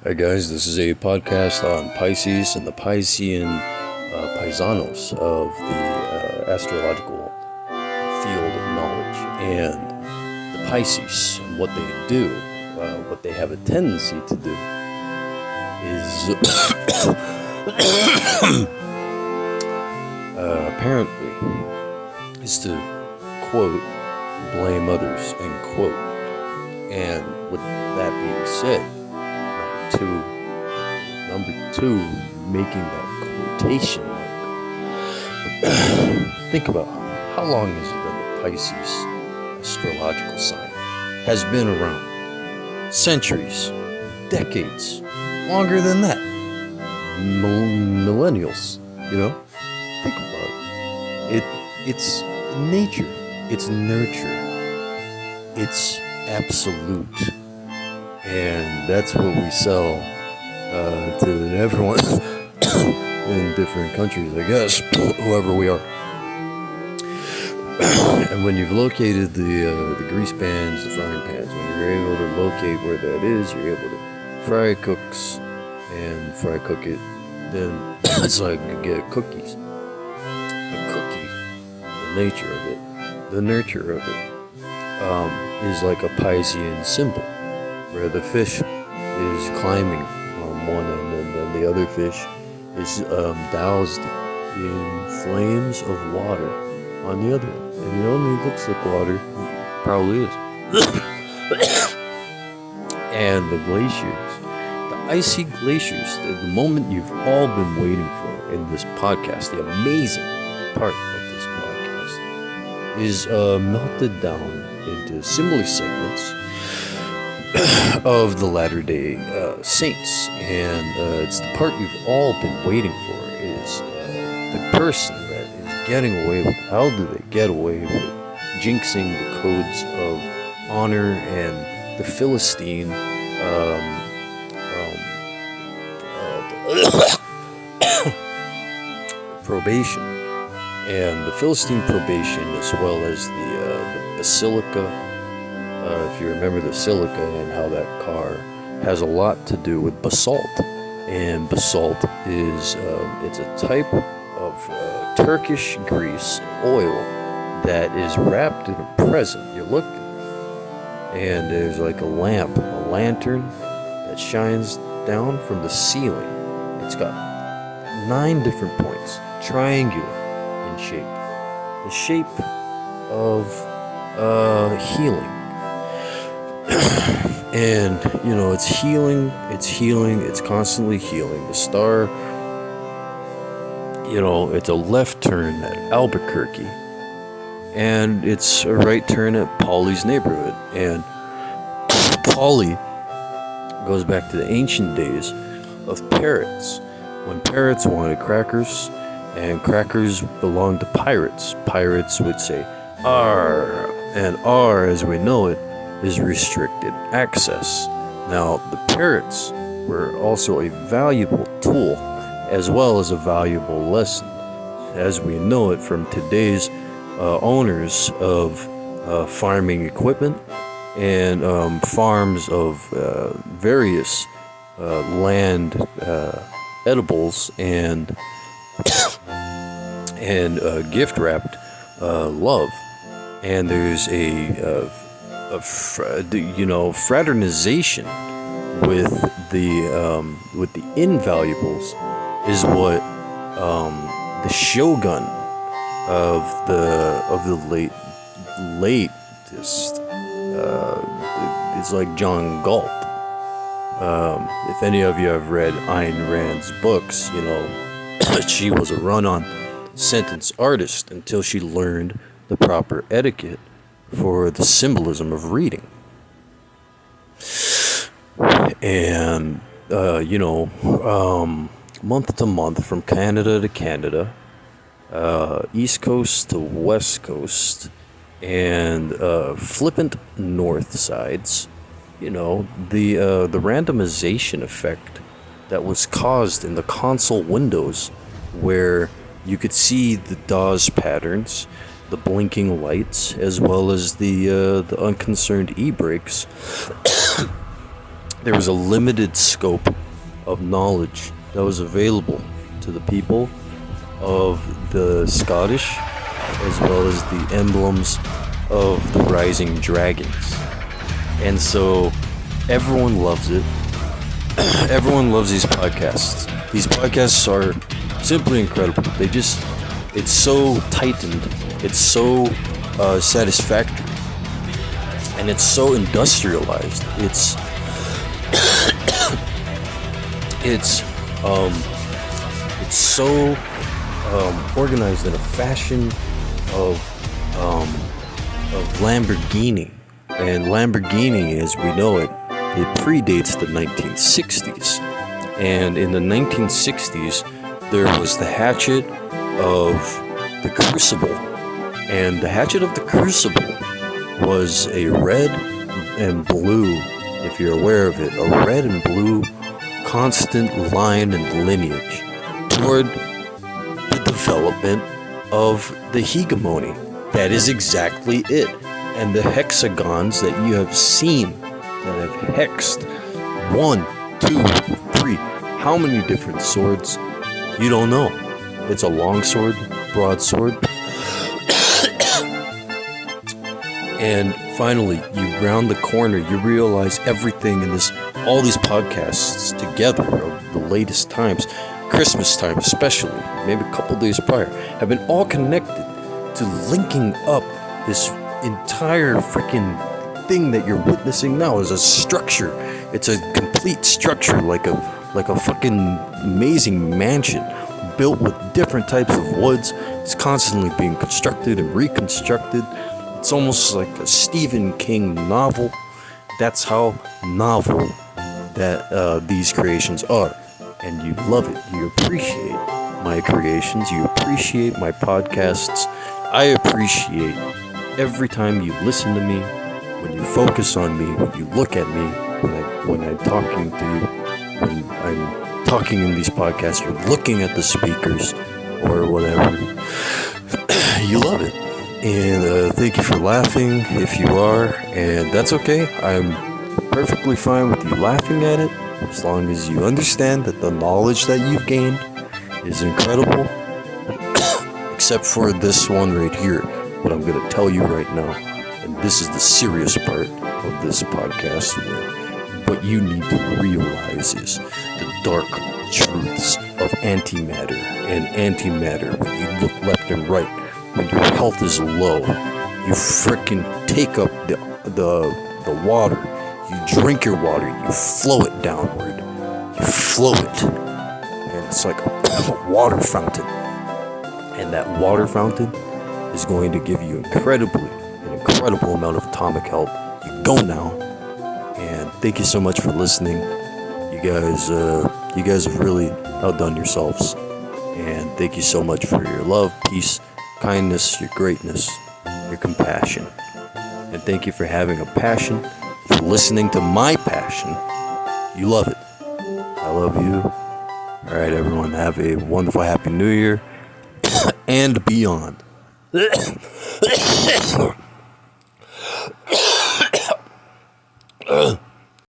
Hey guys, this is a podcast on Pisces and the Piscean Paisanos of the astrological field of knowledge, and the Pisces and what they do, what they have a tendency to do is apparently is to quote, blame others, end quote. And with that being said, number two, making that quotation mark. Think about how long is it that the Pisces astrological sign has been around? Centuries, decades, longer than that. Millennials, Think about it. It's nature, it's nurture, it's absolute. And that's what we sell to everyone in different countries, I guess, whoever we are. And when you've located the grease pans, the frying pans, when you're able to locate where that is, you're able to fry cooks and fry cook it. Then it's like you get cookies. The cookie, the nature of it, the nurture of it, is like a Piscean symbol, where the fish is climbing on one end and then the other fish is doused in flames of water on the other end. And it only looks like water, probably is. And the glaciers, the icy glaciers, the moment you've all been waiting for in this podcast, the amazing part of this podcast, is melted down into similar segments of the Latter-day Saints, and it's the part you've all been waiting for, is the person that is getting away with it. How do they get away with jinxing the codes of honor and the Philistine probation, and the Philistine probation, as well as the basilica. If you remember the silica and how that car has a lot to do with basalt. And basalt is it's a type of Turkish grease oil that is wrapped in a present. You look, and there's like a lantern that shines down from the ceiling. It's got 9 different points, triangular in shape, the shape of healing. And it's healing, it's constantly healing. The star, it's a left turn at Albuquerque, and it's a right turn at Polly's neighborhood. And Polly goes back to the ancient days of parrots, when parrots wanted crackers, and crackers belonged to pirates. Pirates would say "R," and R, as we know it, is restricted access. Now, the parrots were also a valuable tool, as well as a valuable lesson, as we know it from today's owners of farming equipment and farms of various land edibles and gift wrapped love. And there's a fraternization with the invaluables is what the shogun of the latest is like John Galt. If any of you have read Ayn Rand's books, she was a run-on sentence artist until she learned the proper etiquette for the symbolism of reading. And month to month, from Canada to Canada, East Coast to West Coast, and flippant north sides, the randomization effect that was caused in the console windows, where you could see the DAWs patterns, the blinking lights, as well as the unconcerned e-brakes there was a limited scope of knowledge that was available to the people of the Scottish, as well as the emblems of the rising dragons. And so everyone loves it. Everyone loves these podcasts. These podcasts are simply incredible. It's so tightened, it's so satisfactory, and it's so industrialized. It's so organized in a fashion of Lamborghini. And Lamborghini, as we know it, it predates the 1960s. And in the 1960s, there was the hatchet of the Crucible. And the hatchet of the Crucible was a red and blue, if you're aware of it, a red and blue constant line and lineage toward the development of the hegemony. That is exactly it. And the hexagons that you have seen that have hexed 1, 2, 3, how many different swords? You don't know. It's a long sword, broadsword. And finally, you round the corner, you realize everything in this, all these podcasts together of the latest times, Christmas time especially, maybe a couple days prior, have been all connected to linking up this entire freaking thing that you're witnessing now is a structure. It's a complete structure, like a fucking amazing mansion built with different types of woods. It's constantly being constructed and reconstructed. It's almost like a Stephen King novel. That's how novel that these creations are. And you love it. You appreciate my creations. You appreciate my podcasts. I appreciate every time you listen to me, when you focus on me, when you look at me, when I'm talking to you, when I'm talking in these podcasts, you're looking at the speakers or whatever. You love it. And thank you for laughing if you are, and that's okay. I'm perfectly fine with you laughing at it, as long as you understand that the knowledge that you've gained is incredible. Except for this one right here, what I'm going to tell you right now. And this is the serious part of this podcast, where what you need to realize is the dark truths of antimatter and antimatter. When you look left and right, when your health is low, you frickin' take up the water, you drink your water, you flow it downward, you flow it, and it's like a water fountain. And that water fountain is going to give you an incredible amount of atomic health. You go now, and thank you so much for listening. You guys have really outdone yourselves, and thank you so much for your love, peace, kindness, your greatness, your compassion, and thank you for having a passion, for listening to my passion. You love it. I love you. All right, everyone, have a wonderful, happy New Year and beyond.